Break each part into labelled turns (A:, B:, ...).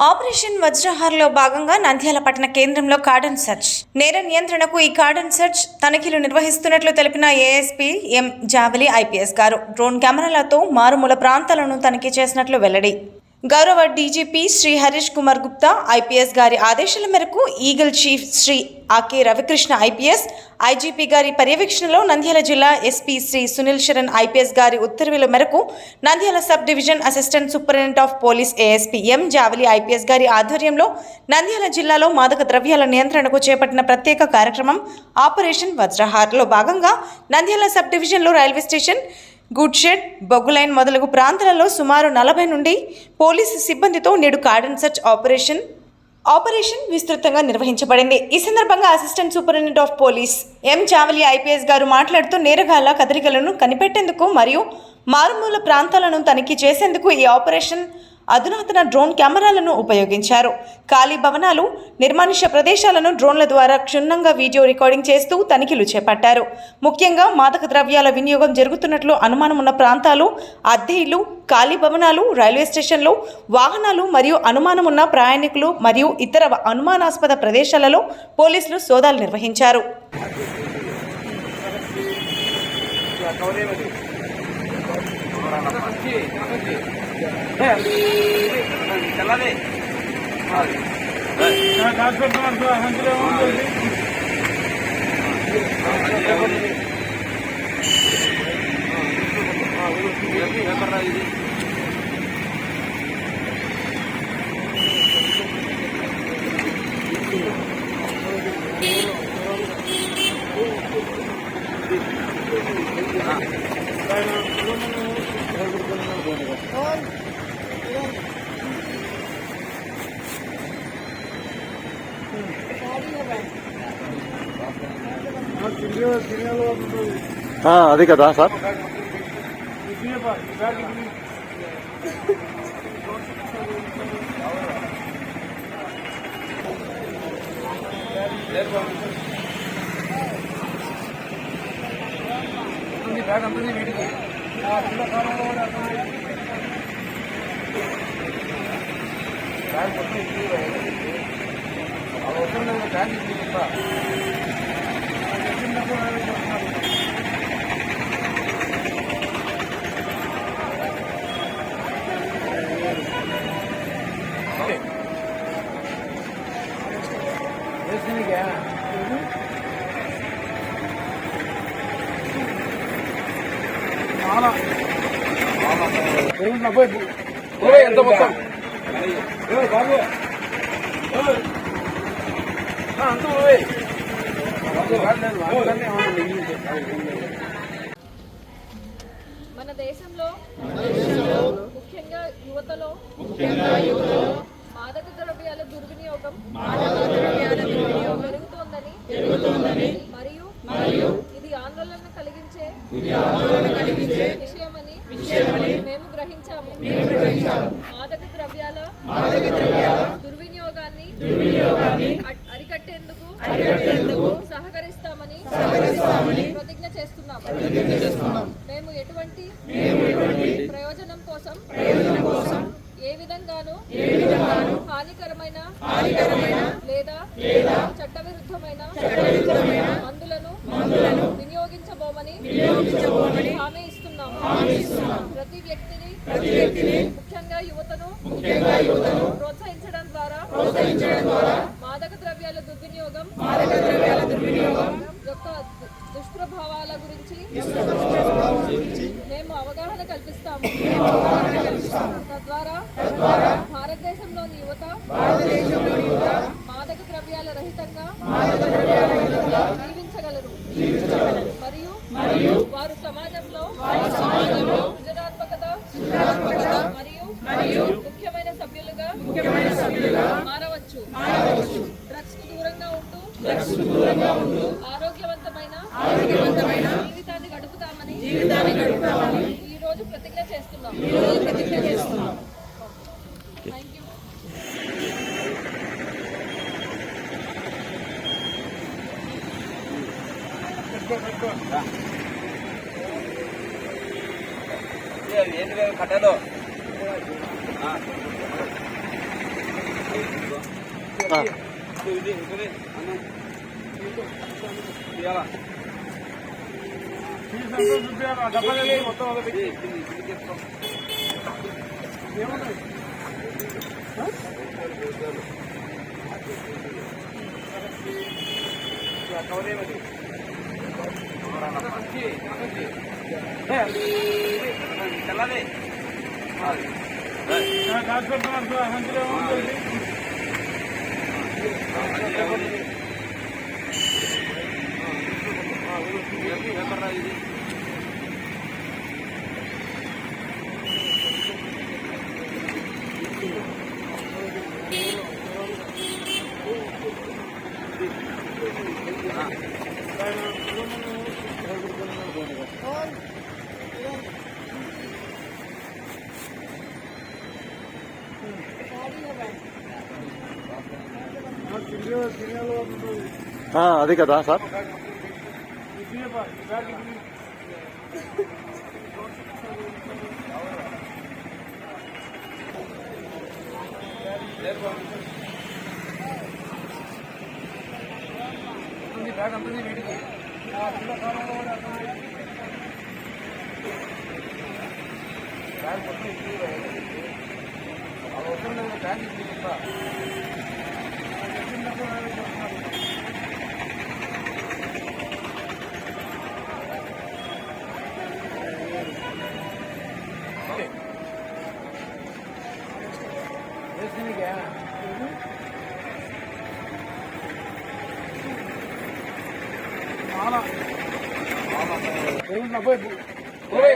A: Operation వజ్రహార్లో భాగంగా నంద్యాల పట్టణ కేంద్రంలో కార్డన్ సెర్చ్. నేర నియంత్రణకు ఈ కార్డన్ సెర్చ్ తనిఖీలు నిర్వహిస్తున్నట్లు తెలిపిన ఏఎస్పీ ఎం జావలి ఐపీఎస్ గారు డ్రోన్ కెమెరాలతో మారుమూల ప్రాంతాలను తనిఖీ చేసినట్లు వెల్లడి. గౌరవ డీజీపీ శ్రీ హరీష్ కుమార్ గుప్తా ఐపీఎస్ గారి ఆదేశాల మేరకు Eagle chief Shri Ake Ravikrishna IPS, IGP గారి పర్యవేక్షణలో నంద్యాల జిల్లా ఎస్పీ శ్రీ సునీల్ శరణ్ ఐపీఎస్ గారి ఉత్తర్వుల మేరకు Nandyal sub division assistant superintendent of police ASP M Javali IPS గారి ఆధ్వర్యంలో నంద్యాల జిల్లాలో మాదక ద్రవ్యాల నియంత్రణకు చేపట్టిన ప్రత్యేక కార్యక్రమం ఆపరేషన్ వజ్రహార్లో భాగంగా నంద్యాల సబ్ డివిజన్లో రైల్వే స్టేషన్, గుడ్ షెడ్, బొగ్గులైన్ మొదలగు ప్రాంతాలలో సుమారు 40 నుండి పోలీసు సిబ్బందితో నేడు కార్డన్ సెర్చ్ ఆపరేషన్ విస్తృతంగా నిర్వహించబడింది. ఈ సందర్భంగా assistant superintendent of police M Javali IPS గారు మాట్లాడుతూ నేరగాళ్ల కదలికలను కనిపెట్టేందుకు మరియు మారుమూల ప్రాంతాలను తనిఖీ చేసేందుకు ఈ ఆపరేషన్ అధునాతన డ్రోన్ కెమెరాలను ఉపయోగించారు. ఖాళీ భవనాలు, నిర్మానుష్య ప్రదేశాలను డ్రోన్ల ద్వారా క్షుణ్ణంగా వీడియో రికార్డింగ్ చేస్తూ తనిఖీలు చేపట్టారు. ముఖ్యంగా మాదక ద్రవ్యాల వినియోగం జరుగుతున్నట్లు అనుమానం ఉన్న ప్రాంతాలు, అద్దె ఇళ్లు, ఖాళీ భవనాలు, రైల్వే స్టేషన్లు, వాహనాలు మరియు అనుమానం ఉన్న ప్రయాణికులు మరియు ఇతర అనుమానాస్పద ప్రదేశాలలో పోలీసులు సోదాలు నిర్వహించారు.
B: అది కదా సార్.
C: ఎంత మొత్తం
D: మన దేశంలో ముఖ్యంగా యువతలో మాదక ద్రవ్యాల దుర్వినియోగం పెరుగుతోందని మరియు ఇది ఆందోళన కలిగించే విషయమని మేము గ్రహించాము. మాదక ద్రవ్యాల దుర్వినియోగాన్ని అరికట్టేందుకు సహకరిస్తామని ప్రతిజ్ఞ చేస్తున్నాము. మేము ఎటువంటి ప్రయోజనం కోసం ఏ విధంగానూ హానికరమైన లేదా చట్టవిరుద్ధమైన మందులను వినియోగించబోమని హామీ ఇస్తున్నాము. ప్రతి వ్యక్తిని ముఖ్యంగా యువతను ప్రోత్సహించడం ద్వారా మాదక ద్రవ్యాల దుర్వినియోగం యొక్క దుష్ప్రభావాల గురించి మేము అవగాహన కల్పిస్తాము. తద్వారా భారతదేశంలోని యువత మాదక ద్రవ్యాల రహితంగా జీవించగలరు మరియు వారు సమాజంలో సృజనాత్మకత మరియు ముఖ్యమైన సభ్యులుగా మారవచ్చు. డ్రగ్స్ కు దూరంగా ఉంటూ ఆరోగ్యవంతమైన జీవితాన్ని గడుపుతామని ఈ రోజు ప్రతిజ్ఞ చేస్తున్నాం. Thank you.
C: ఏంటి కట్టలో అది కదా సార్.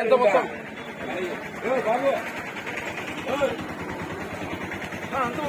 C: ఎంత మొత్తం? అంత